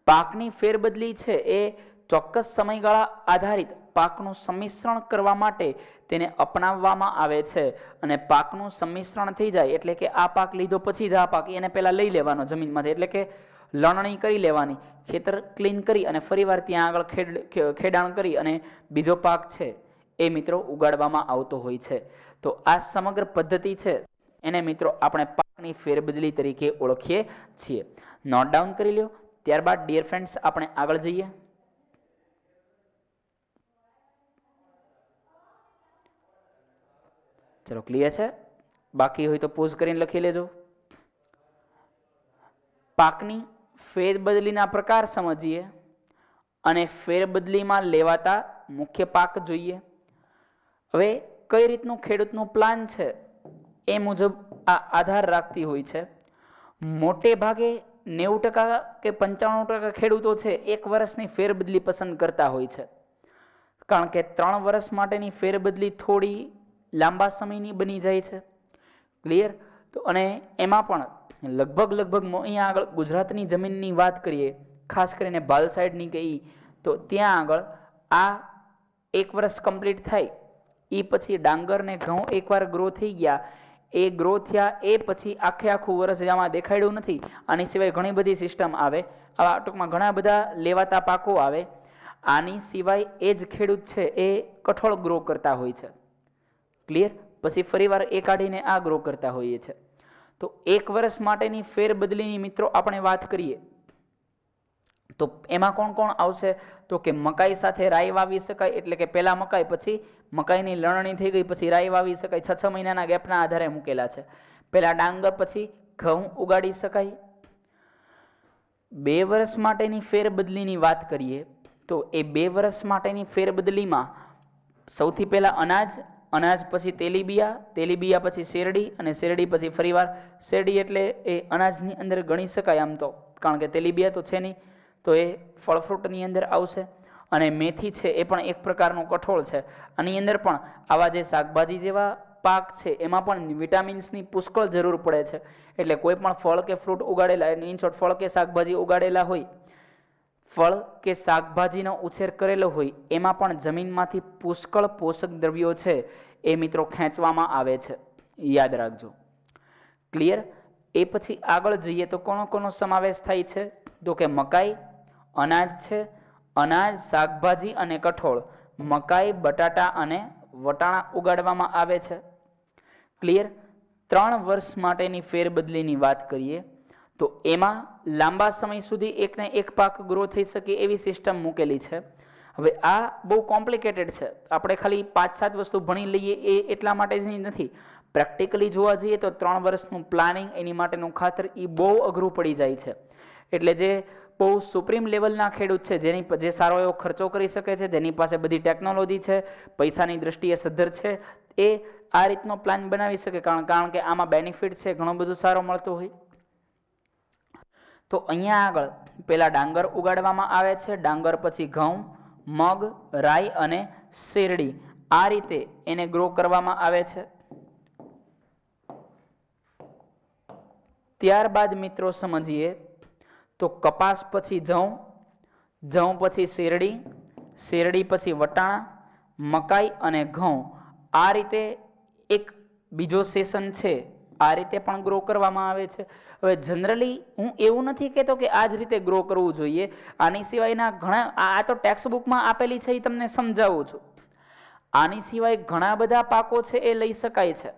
પાકની ફેરબદલી છે એ ચોક્કસ સમયગાળા આધારિત પાકનું સંમિશ્રણ કરવા માટે તેને અપનાવવામાં આવે છે. અને પાકનું સંમિશ્રણ થઈ જાય એટલે કે આ પાક લીધો પછી જ આ પાક એને પહેલા લઈ લેવાનો જમીનમાંથી, એટલે કે લણણી કરી લેવાની, ખેતર ક્લીન કરી અને ફરીવાર ત્યાં આગળ ખેડાણ કરી અને બીજો પાક છે એ મિત્રો ઉગાડવામાં આવતો હોય છે. તો આ સમગ્ર પદ્ધતિ છે એને મિત્રો આપણે પાકની ફેરબદલી તરીકે ઓળખીએ છીએ. નોટ ડાઉન કરી લ્યો. ત્યારબાદ ડિયર ફ્રેન્ડ્સ આપણે આગળ જઈએ. ચલો ક્લિયર છે? બાકી હોય તો પોઝ કરીને લખી લેજો. પાકની ફેરબદલીના પ્રકાર સમજીએ અને ફેરબદલીમાં લેવાતા મુખ્ય પાક જોઈએ. હવે કઈ રીતનું ખેડૂતનું પ્લાન છે એ મુજબ આ આધાર રાખતી હોય છે. મોટે ભાગે 90% કે 95% ખેડૂતો છે 1 વર્ષની ફેરબદલી પસંદ કરતા હોય છે, કારણ કે 3 વર્ષ માટેની ફેરબદલી થોડી લાંબા સમયની બની જાય છે. ક્લિયર? તો અને એમાં પણ લગભગ અહીંયા આગળ ગુજરાતની જમીનની વાત કરીએ, ખાસ કરીને ભાલ સાઈડની કહીએ તો ત્યાં આગળ આ 1 વર્ષ કમ્પ્લીટ થાય એ પછી ડાંગર ને ઘઉં એકવાર ગ્રો થઈ ગયા, એ ગ્રો થયા એ પછી આખું વર્ષ આમાં દેખાડ્યું નથી. આની સિવાય ઘણી બધી સિસ્ટમ આવે, આવા ટૂંકમાં ઘણા બધા લેવાતા પાકો આવે. આની સિવાય એ જ ખેડૂત છે એ કઠોળ ગ્રો કરતા હોય છે. ક્લિયર? પછી ફરીવાર એ કાઢીને આ ગ્રો કરતા હોઈએ છે. તો 1 વર્ષ માટેની ફેરબદલીની મિત્રો આપણે વાત કરીએ તો એમાં કોણ કોણ આવશે? તો કે મકાઈ સાથે રાઈ વાવી શકાય, એટલે કે પહેલા મકાઈ પછી મકાઈની લણણી થઈ ગઈ પછી રાઈ વાવી શકાય. 6 મહિનાના ગેપના આધારે મૂકેલા છે. પહેલા ડાંગર પછી ઘઉં ઉગાડી શકાય. 2 વર્ષ માટેની ફેરબદલીની વાત કરીએ તો એ 2 વર્ષ માટેની ફેરબદલીમાં સૌથી પહેલા અનાજ પછી તેલીબિયા પછી શેરડી, અને શેરડી પછી ફરીવાર શેરડી, એટલે એ અનાજની અંદર ગણી શકાય આમ તો, કારણ કે તેલીબિયા તો છે નહીં, તો એ ફળ ફ્રૂટની અંદર આવશે. અને મેથી છે એ પણ એક પ્રકારનો કઠોળ છે. આની અંદર પણ આવા જે શાકભાજી જેવા પાક છે એમાં પણ વિટામિન્સની પુષ્કળ જરૂર પડે છે. એટલે કોઈ પણ ફળ કે ફ્રૂટ ઉગાડેલા, ઇન શોર્ટ ફળ કે શાકભાજી ઉગાડેલા હોય, ફળ કે શાકભાજીનો ઉછેર કરેલો હોય, એમાં પણ જમીનમાંથી પુષ્કળ પોષક દ્રવ્યો છે એ મિત્રો ખેંચવામાં આવે છે. યાદ રાખજો. ક્લિયર? એ પછી આગળ જઈએ તો કોનો સમાવેશ થાય છે? તો કે મકાઈ, અનાજ છે, અનાજ, શાકભાજી અને કઠોળ. મકાઈ, બટાટા અને વટાણા ઉગાડવામાં આવે છે. ક્લિયર? 3 વર્ષ માટેની ફેરબદલીની વાત કરીએ તો એમાં લાંબા સમય સુધી એકને એક પાક ગ્રો થઈ શકે એવી સિસ્ટમ મૂકેલી છે. હવે આ બહુ કોમ્પ્લિકેટેડ છે, આપણે ખાલી 5-7 વસ્તુ ભણી લઈએ એ એટલા માટે જ નથી. પ્રેક્ટિકલી જોવા જઈએ તો 3 વર્ષનું પ્લાનિંગ, એની માટેનું ખાતર એ બહુ અઘરું પડી જાય છે. એટલે જે બહુ સુપ્રીમ લેવલના ખેડૂત છે, જે સારો એવો ખર્ચો કરી શકે છે, જેની પાસે બધી ટેકનોલોજી છે, પૈસાની દ્રષ્ટિએ સદ્ધર છે, એ આ રીતનો પ્લાન બનાવી શકે, કારણ કે આમાં બેનિફિટ છે ઘણું બધું સારો મળતું હોય. તો અહીંયા આગળ પેલા ડાંગર ઉગાડવામાં આવે છે, ડાંગર પછી ઘઉં, મગ, રાઈ અને શેરડી, આ રીતે એને ગ્રો કરવામાં આવે છે. ત્યારબાદ મિત્રો સમજીએ તો કપાસ પછી જઉં પછી શેરડી પછી વટાણા, મકાઈ અને ઘઉં, આ રીતે એક બીજો સેશન છે, આ રીતે પણ ગ્રો કરવામાં આવે છે. હવે જનરલી હું એવું નથી કહેતો કે આ જ રીતે ગ્રો કરવું જોઈએ, આની સિવાયના ઘણા, આ તો ટેક્સ્ટ બુકમાં આપેલી છે એ તમને સમજાવું છું. આની સિવાય ઘણા બધા પાકો છે એ લઈ શકાય છે.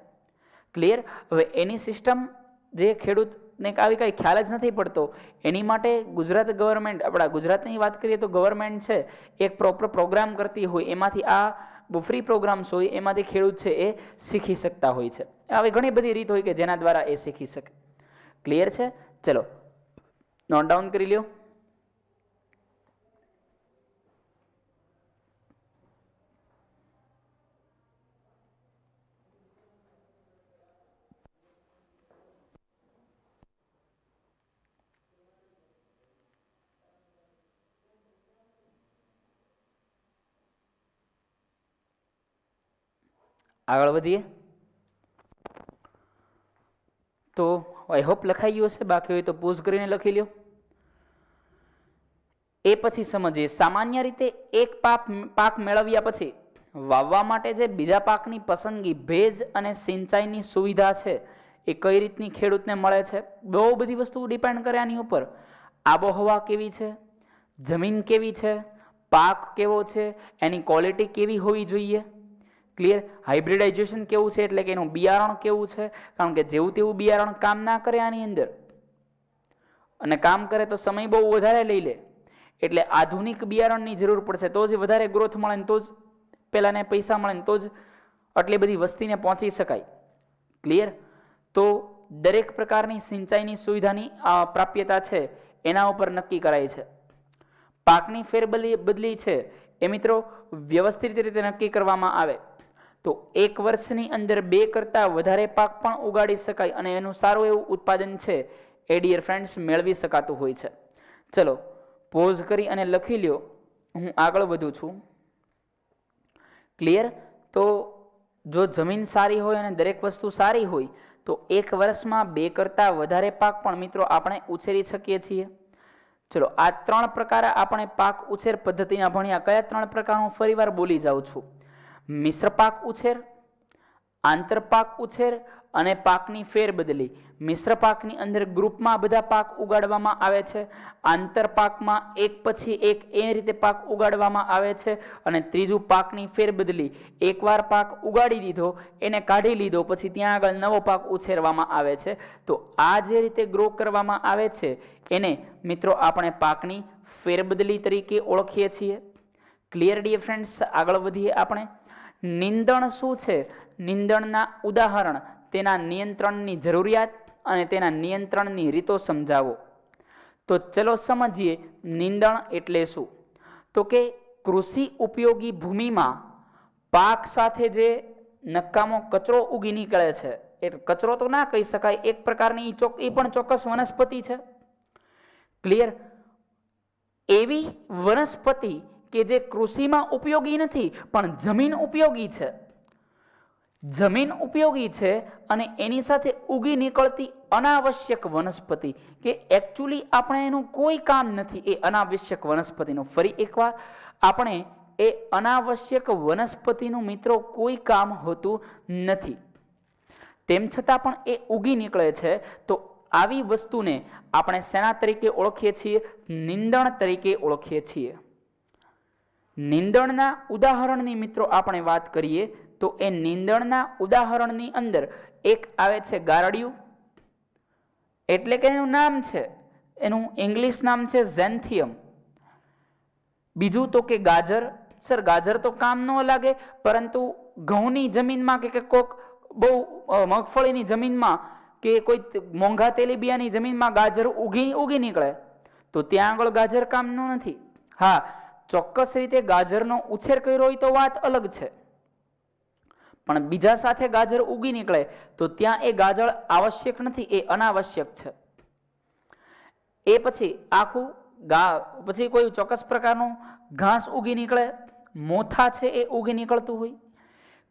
ક્લિયર? હવે એની સિસ્ટમ જે ખેડૂતને આવી કઈ ખ્યાલ જ નથી પડતો, એની માટે ગુજરાત ગવર્મેન્ટ, આપણા ગુજરાતની વાત કરીએ તો ગવર્મેન્ટ છે એક પ્રોપર પ્રોગ્રામ કરતી હોય, એમાંથી આ ફ્રી પ્રોગ્રામ્સ હોય એમાંથી ખેડૂત છે એ શીખી શકતા હોય છે. આવી ઘણી બધી રીત હોય કે જેના દ્વારા એ શીખી શકે. ક્લિયર છે? ચલો નોટ ડાઉન કરી લ્યો. આગળ વધીએ તો આઈ હોપ લખાઈ ગયું હશે, બાકી હોય તો પોઝ કરીને લખી લ્યો. એ પછી સમજીએ સામાન્ય રીતે એક પાક મેળવ્યા પછી વાવવા માટે જે બીજા પાકની પસંદગી, ભેજ અને સિંચાઈની સુવિધા છે એ કઈ રીતની ખેડૂતને મળે છે. બહુ બધી વસ્તુ ડિપેન્ડ કરે આની ઉપર. આબોહવા કેવી છે, જમીન કેવી છે, પાક કેવો છે, એની ક્વોલિટી કેવી હોવી જોઈએ. ક્લિયર? હાઇબ્રિડાઇઝેશન કેવું છે, એટલે કે એનું બિયારણ કેવું છે, કારણ કે જેવું તેવું બિયારણ કામ ના કરે આની અંદર, અને કામ કરે તો સમય બહુ વધારે લઈ લે. એટલે આધુનિક બિયારણની જરૂર પડશે, તો જ વધારે ગ્રોથ મળે, તો જ પેલાને પૈસા મળે, તો જ આટલી બધી વસ્તીને પહોંચી શકાય. ક્લિયર? તો દરેક પ્રકારની સિંચાઈની સુવિધાની પ્રાપ્યતા છે એના ઉપર નક્કી કરાય છે. પાકની ફેરબદલી છે એ મિત્રો વ્યવસ્થિત રીતે નક્કી કરવામાં આવે તો 1 વર્ષની અંદર 2 કરતાં વધારે પાક પણ ઉગાડી શકાય અને એનું સારું એવું ઉત્પાદન છે એ ડિયર ફ્રેન્ડ્સ મેળવી શકાતું હોય છે. ચલો પોઝ કરી અને લખી લ્યો, હું આગળ વધું છું. ક્લિયર? તો જો જમીન સારી હોય અને દરેક વસ્તુ સારી હોય તો 1 વર્ષમાં 2 કરતાં વધારે પાક પણ મિત્રો આપણે ઉછેરી શકીએ છીએ. ચલો આ 3 પ્રકાર આપણે પાક ઉછેર પદ્ધતિના ભણ્યા. કયા 3 પ્રકાર? હું ફરીવાર બોલી જાઉં છું. મિશ્ર પાક ઉછેર, આંતર પાક ઉછેર અને પાકની ફેરબદલી. મિશ્ર પાકની અંદર ગ્રુપમાં બધા પાક ઉગાડવામાં આવે છે. આંતર પાકમાં એક પછી એક એ રીતે પાક ઉગાડવામાં આવે છે. અને ત્રીજું પાકની ફેરબદલી. એકવાર પાક ઉગાડી દીધો, એને કાઢી લીધો, પછી ત્યાં આગળ નવો પાક ઉછેરવામાં આવે છે. તો આ જે રીતે ગ્રો કરવામાં આવે છે એને મિત્રો આપણે પાકની ફેરબદલી તરીકે ઓળખીએ છીએ. Clear dear friends? આગળ વધીએ આપણે. નિંદણ શું છે? નિંદણના ઉદાહરણ, તેના નિયંત્રણની જરૂરિયાત અને તેના નિયંત્રણની રીતો સમજાવો. તો ચલો સમજીએ નિંદણ એટલે શું. તો કે કૃષિ ઉપયોગી ભૂમિમાં પાક સાથે જે નકામો કચરો ઉગી નીકળે છે, એ કચરો તો ના કહી શકાય, એક પ્રકારની એ પણ ચોક્કસ વનસ્પતિ છે. ક્લિયર? એવી વનસ્પતિ કે જે કૃષિમાં ઉપયોગી નથી પણ જમીન ઉપયોગી છે. જમીન ઉપયોગી છે અને એની સાથે ઉગી નીકળતી અનાવશ્યક વનસ્પતિ કે એકચ્યુઅલી આપણે એનું કોઈ કામ નથી, એ અનાવશ્યક વનસ્પતિનું. ફરી એકવાર, આપણે એ અનાવશ્યક વનસ્પતિનું મિત્રો કોઈ કામ હોતું નથી, તેમ છતાં પણ એ ઉગી નીકળે છે. તો આવી વસ્તુને આપણે શેના તરીકે ઓળખીએ છીએ? નિંદણ તરીકે ઓળખીએ છીએ. નિંદણના ઉદાહરણની મિત્રો આપણે વાત કરીએ તો એ નિંદણના ઉદાહરણની અંદર એક આવે છે ગારડિયું, એટલે કે એનું નામ છે, એનું ઇંગ્લિશ નામ છે ઝેન્થિયમ. બીજું તો કે ગાજર. સર ગાજર તો કામ ન લાગે, પરંતુ ઘઉંની જમીનમાં કે કોક બહુ મગફળીની જમીનમાં કે કોઈ મોંઘા તેલીબિયાની જમીનમાં ગાજર ઉગી નીકળે તો ત્યાં આગળ ગાજર કામનું નથી. હા, ચોક્કસ રીતે ગાજરનો ઉછેર કર્યો હોય તો વાત અલગ છે, પણ બીજા સાથે ગાજર ઉગી નીકળે તો ત્યાં એ ગાજર આવશ્યક નથી, એ અનાવશ્યક છે. એ પછી આખું પછી કોઈ ચોક્કસ પ્રકારનું ઘાસ ઉગી નીકળે, મોથા છે એ ઉગી નીકળતું હોય.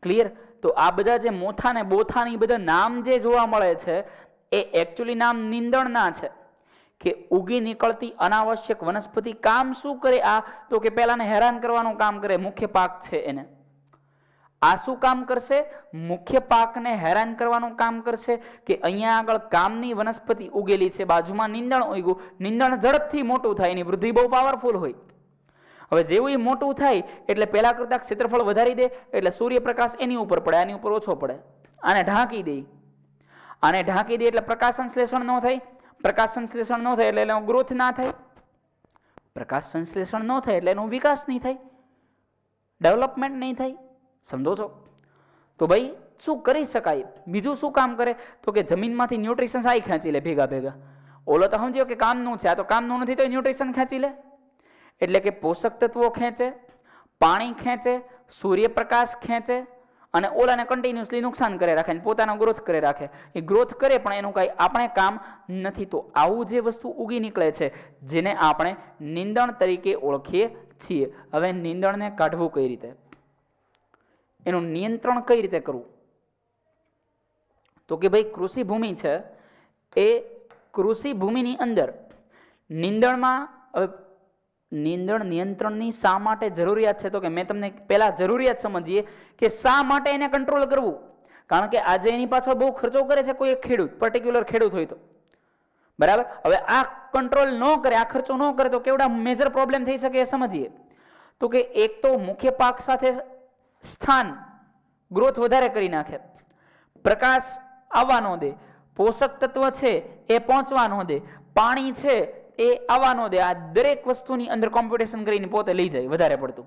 ક્લિયર? તો આ બધા જે મોથા ને બોથાની બધા નામ જે જોવા મળે છે એ એકચ્યુઅલી નામ નિંદણના છે કે ઉગી નીકળતી અનાવશ્યક વનસ્પતિ. કામ શું કરે આ? તો કે પહેલાને હેરાન કરવાનું કામ કરે. મુખ્ય પાક છે એને આ શું કામ કરશે? મુખ્ય પાકને હેરાન કરવાનું કામ કરશે કે અહીંયા આગળ કામની વનસ્પતિ ઉગેલી છે, બાજુમાં નિંદણ ઉગ્યું, નિંદણ ઝડપથી મોટું થાય, એની વૃદ્ધિ બહુ પાવરફુલ હોય. હવે જેવું એ મોટું થાય એટલે પહેલા કરતા ક્ષેત્રફળ વધારી દે એટલે સૂર્યપ્રકાશ એની ઉપર પડે, આની ઉપર ઓછો પડે. આને ઢાંકી દે, આને ઢાંકી દે એટલે પ્રકાશ સંશ્લેષણ ન થાય. પ્રકાશ સંશ્લેષણ ન થાય એટલે એનો ગ્રોથ ના થાય. પ્રકાશ સંશ્લેષણ ન થાય એટલે એનો વિકાસ નહીં થાય, ડેવલપમેન્ટ નહીં થાય. સમજો છો? તો ભાઈ શું કરી શકાય? બીજું શું કામ કરે? તો કે જમીનમાંથી ન્યુટ્રિશન્સ આઈ ખેંચી લે ભેગા ભેગા. ઓલો તો સમજ્યો કે કામનું છે, આ તો કામનું નથી તો ન્યુટ્રિશન ખેંચી લે. એટલે કે પોષક તત્વો ખેંચે, પાણી ખેંચે, સૂર્યપ્રકાશ ખેંચે અને ઓલાને કન્ટિન્યુઅસલી નુકસાન કરે રાખે, પોતાનો ગ્રોથ કરે રાખે. એ ગ્રોથ કરે પણ એનું કાંઈ આપણે કામ નથી. તો આવું જે વસ્તુ ઉગી નીકળે છે જેને આપણે નિંદણ તરીકે ઓળખીએ છીએ. હવે નિંદણને કાઢવું કઈ રીતે, એનું નિયંત્રણ કઈ રીતે કરવું? તો કે ભાઈ કૃષિ ભૂમિ છે, એ કૃષિ ભૂમિની અંદર નિંદણમાં નિંદણ નિયંત્રણની શા માટે જરૂરિયાત છે? તો કે મેં તમને પહેલા જરૂરિયાત સમજીએ કે શા માટે એને કંટ્રોલ કરવું. કારણ કે આજે એની પાછળ બહુ ખર્ચો કરે છે કોઈ એક ખેડૂત, પર્ટિક્યુલર ખેડૂત હોય તો, બરાબર. હવે આ કંટ્રોલ ન કરે, આ ખર્ચો ન કરે તો કેવડા મેજર પ્રોબ્લેમ થઈ શકે એ સમજીએ. તો કે એક તો મુખ્ય પાક સાથે સ્થાન ગ્રોથ વધારે કરી નાખે, પ્રકાશ આવવા ન દે, પોષક તત્વ છે એ પહોંચવા ન દે, પાણી છે એ આવવા ન દે. આ દરેક વસ્તુની અંદર કોમ્પિટિશન કરીને પોતે લઈ જાય વધારે પડતું.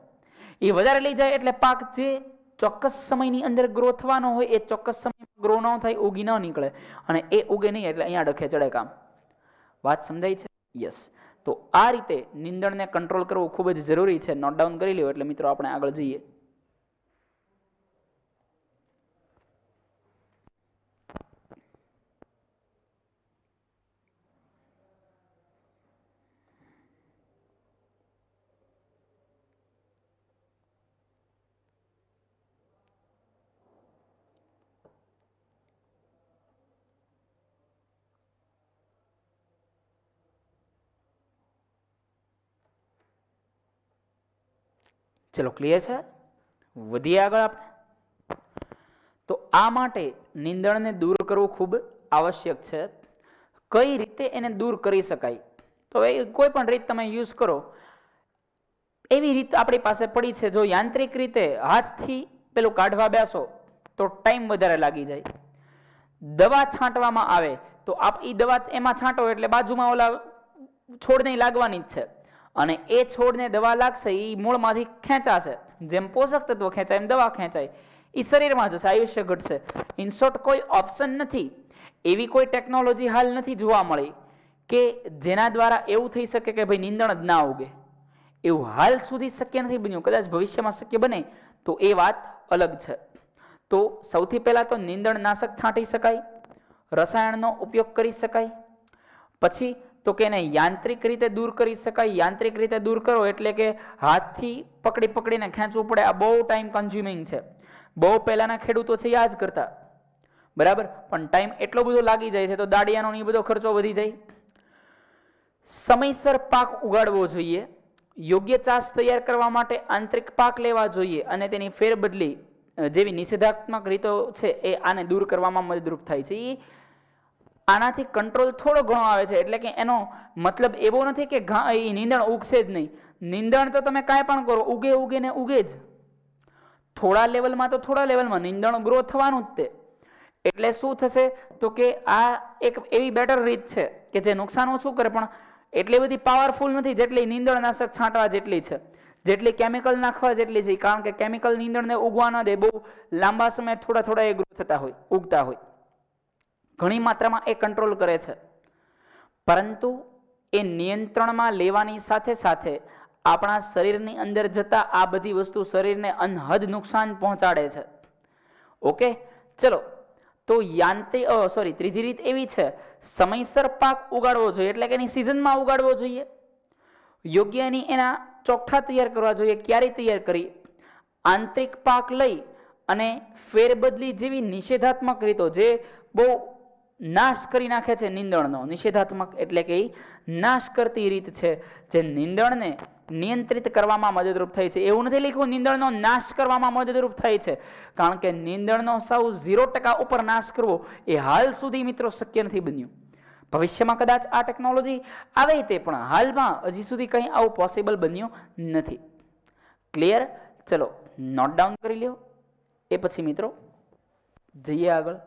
એ વધારે લઈ જાય એટલે પાક જે ચોક્કસ સમયની અંદર ગ્રો થવાનો હોય એ ચોક્કસ સમયમાં ગ્રો ન થાય, ઉગી ન નીકળે, અને એ ઉગે નહીં એટલે અહીંયા ડખે ચડે કામ. વાત સમજાય છે? યસ. તો આ રીતે નિંદણને કંટ્રોલ કરવું ખૂબ જ જરૂરી છે. નોટ ડાઉન કરી લ્યો એટલે મિત્રો આપણે આગળ જઈએ. ચલો ક્લિયર છે? વધીએ આગળ આપણે. તો આ માટે નીંદણને દૂર કરવું ખૂબ આવશ્યક છે. કઈ રીતે એને દૂર કરી શકાય? તો એ કોઈ પણ રીત તમે યુઝ કરો એવી રીત આપણી પાસે પડી છે. જો યાંત્રિક રીતે હાથથી પેલું કાઢવા બેસો તો ટાઈમ વધારે લાગી જાય. દવા છાંટવામાં આવે તો આપ એ દવા એમાં છાંટો એટલે બાજુમાં ઓલા છોડને લાગવાની જ છે, અને એ છોડને દવા લાગશે એ મૂળમાંથી ખેંચાશે. જેમ પોષક તત્વો ખેંચાય એમ દવા ખેંચાય, એ શરીરમાં જશે, આયુષ્ય ઘટશે. ઇન શોર્ટ કોઈ ઓપ્શન નથી, એવી કોઈ ટેકનોલોજી હાલ નથી જોવા મળી કે જેના દ્વારા એવું થઈ શકે કે ભાઈ નીંદણ જ ના ઉગે. એવું હાલ સુધી શક્ય નથી બન્યું. કદાચ ભવિષ્યમાં શક્ય બને તો એ વાત અલગ છે. તો સૌથી પહેલા તો નીંદણનાશક છાંટી શકાય, રસાયણનો ઉપયોગ કરી શકાય. પછી તો કે એને યાંત્રિક રીતે દૂર કરી શકાય. યાંત્રિક રીતે દૂર કરો એટલે કે હાથથી પકડીને ખેંચવું પડે. આ બહુ ટાઈમ કન્ઝ્યુમિંગ છે. બહુ પહેલાના ખેડૂતો છે યાદ કરતા, બરાબર, પણ ટાઈમ એટલો બધો લાગી જાય છે તો દાડિયાનો એ બધો ખર્ચો વધી જાય. સમયસર પાક ઉગાડવો જોઈએ. યોગ્ય ચાસ તૈયાર કરવા માટે આંતરિક પાક લેવા જોઈએ અને તેની ફેરબદલી જેવી નિષેધાત્મક રીતો છે એ આને દૂર કરવામાં મદદરૂપ થાય છે. એ આનાથી કંટ્રોલ થોડો ઘણો આવે છે. એટલે કે એનો મતલબ એવો નથી કે એ નીંદણ ઉગશે જ નહીં. નીંદણ તો તમે કાંઈ પણ કરો ઉગે ને ઉગે જ. થોડા લેવલમાં તો થોડા લેવલમાં નીંદણ ગ્રો થવાનું જ તે. એટલે શું થશે તો કે આ એક એવી બેટર રીત છે કે જે નુકસાન ઓછું કરે પણ એટલી બધી પાવરફુલ નથી જેટલી નીંદણનાશક છાંટવા જેટલી છે, જેટલી કેમિકલ નાખવા જેટલી છે. કારણ કે કેમિકલ નીંદણને ઉગવા ન દે, બહુ લાંબા સમય થોડા એ ગ્રો થતા હોય, ઉગતા હોય. ઘણી માત્રામાં એ કંટ્રોલ કરે છે, પરંતુ એ નિયંત્રણમાં લેવાની સાથે સાથે આપણા શરીરની અંદર જતા આ બધી વસ્તુ શરીરને અનહદ નુકસાન પહોંચાડે છે. ઓકે, ચલો. તો ત્રીજી રીત એવી છે, સમયસર પાક ઉગાડવો જોઈએ, એટલે કે એની સિઝનમાં ઉગાડવો જોઈએ. યોગ્ય એના ચોખ્ઠા તૈયાર કરવા જોઈએ. ક્યારે તૈયાર કરી? આંતરિક પાક લઈ અને ફેરબદલી જેવી નિષેધાત્મક રીતો જે બહુ નાશ કરી નાખે છે નીંદણનો. નિષેધાત્મક એટલે કે નાશ કરતી રીત છે જે નીંદણને નિયંત્રિત કરવામાં મદદરૂપ થાય છે. એવું નથી લખ્યું નીંદણનો નાશ કરવામાં મદદરૂપ થાય છે, કારણ કે નીંદણનો સાવ 0% ઉપર નાશ કરવો એ હાલ સુધી મિત્રો શક્ય નથી બન્યું. ભવિષ્યમાં કદાચ આ ટેકનોલોજી આવે તે, પણ હાલમાં હજી સુધી કંઈ આવું પોસિબલ બન્યું નથી. ક્લિયર? ચલો નોટ ડાઉન કરી લ્યો. એ પછી મિત્રો જઈએ આગળ.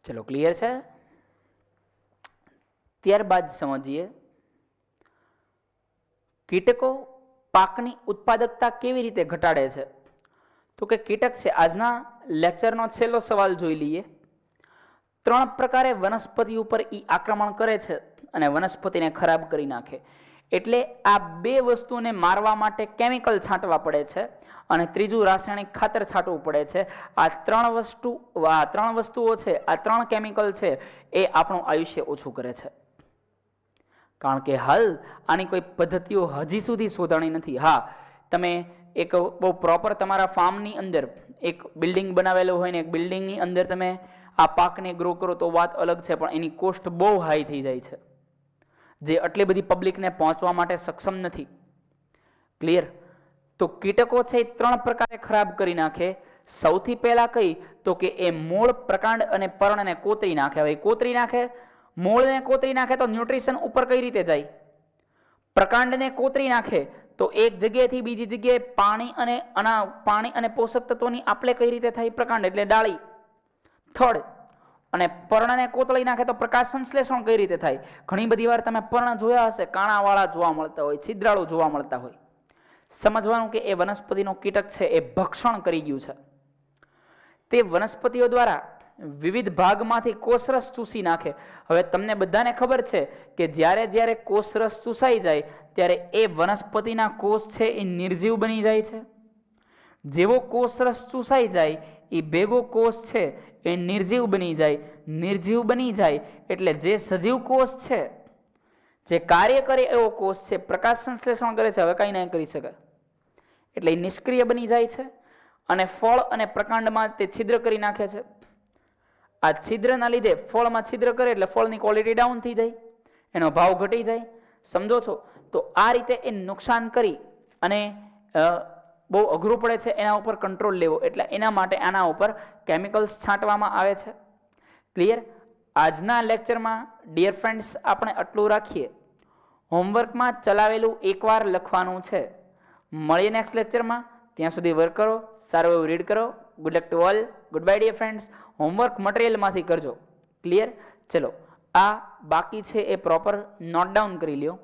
ચલો ક્લિયર છે? ત્યારબાદ સમજીએ કીટકો પાકની ઉત્પાદકતા કેવી રીતે ઘટાડે છે. તો કે કીટક છે, આજના લેક્ચરનો છેલ્લો સવાલ જોઈ લઈએ. 3 પ્રકારે વનસ્પતિ ઉપર આક્રમણ કરે છે અને વનસ્પતિને ખરાબ કરી નાખે. એટલે આ 2 વસ્તુને મારવા માટે કેમિકલ છાંટવા પડે છે અને ત્રીજું રાસાયણિક ખાતર છાંટવું પડે છે. આ 3 વસ્તુઓ છે, આ 3 કેમિકલ છે એ આપણું આયુષ્ય ઓછું કરે છે. કારણ કે હાલ આની કોઈ પદ્ધતિઓ હજી સુધી શોધાણી નથી. હા, તમે એક બહુ પ્રોપર તમારા ફાર્મની અંદર એક બિલ્ડિંગ બનાવેલું હોય ને એક બિલ્ડિંગની અંદર તમે આ પાકને ગ્રો કરો તો વાત અલગ છે, પણ એની કોસ્ટ બહુ હાઈ થઈ જાય છે, જે આટલી બધી પબ્લિકને પહોંચવા માટે સક્ષમ નથી. ક્લિયર? તો કીટકો છે એ 3 પ્રકારે ખરાબ કરી નાખે. સૌથી પહેલા કઈ તો કે એ મૂળ, પ્રકાંડ અને પર્ણને કોતરી નાખે. હવે કોતરી નાખે, મૂળને કોતરી નાખે તો ન્યુટ્રિશન ઉપર કઈ રીતે જાય? પ્રકાંડને કોતરી નાખે તો એક જગ્યાએથી બીજી જગ્યાએ પાણી અને પોષક તત્વોની આપલે કઈ રીતે થાય? પ્રકાંડ એટલે ડાળી, થડ. અને પર્ણને કોતળી નાખે તો પ્રકાશ સંશ્લેષણ કઈ રીતે થાય? ઘણી બધી વાર તમે પર્ણ જોયા હશે, કાણાવાળા જોવા મળતા હોય, છિદ્રાળુ જોવા મળતા હોય. સમજવાનું કે એ વનસ્પતિનો કીટક છે એ ભક્ષણ કરી ગયું છે. તે વનસ્પતિઓ દ્વારા વિવિધ ભાગમાંથી કોષરસ ચૂસી નાખે. હવે તમને બધાને ખબર છે કે જ્યારે કોષરસ ચૂસાઈ જાય ત્યારે એ વનસ્પતિના કોષ છે એ નિર્જીવ બની જાય છે. જેવો કોષરસ ચૂસાઈ જાય એ ભેગો કોષ છે એ નિર્જીવ બની જાય. નિર્જીવ બની જાય એટલે જે સજીવ કોષ છે, જે કાર્ય કરે એવો કોષ છે, પ્રકાશ સંશ્લેષણ કરે છે, હવે કંઈ ના કરી શકે એટલે એ નિષ્ક્રિય બની જાય છે અને ફળ અને પ્રકાંડમાં તે છિદ્ર કરી નાખે છે. આ છિદ્રના લીધે ફળમાં છિદ્ર કરે એટલે ફળની ક્વોલિટી ડાઉન થઈ જાય, એનો ભાવ ઘટી જાય. સમજો છો? તો આ રીતે એ નુકસાન કરી અને બહુ અઘરું પડે છે એના ઉપર કંટ્રોલ લેવો, એટલે એના માટે આના ઉપર કેમિકલ્સ છાંટવામાં આવે છે. ક્લિયર? આજના લેક્ચરમાં ડિયર ફ્રેન્ડ્સ આપણે આટલું રાખીએ. હોમવર્કમાં ચલાવેલું એકવાર લખવાનું છે. મળીએ નેક્સ્ટ લેક્ચરમાં. ત્યાં સુધી વર્ક કરો, સારું એવું રીડ કરો. Good luck to all. Good bye dear friends. Homework મટીરિયલમાંથી કરજો. ક્લિયર? ચલો, આ બાકી છે એ પ્રોપર નોટ ડાઉન કરી લ્યો.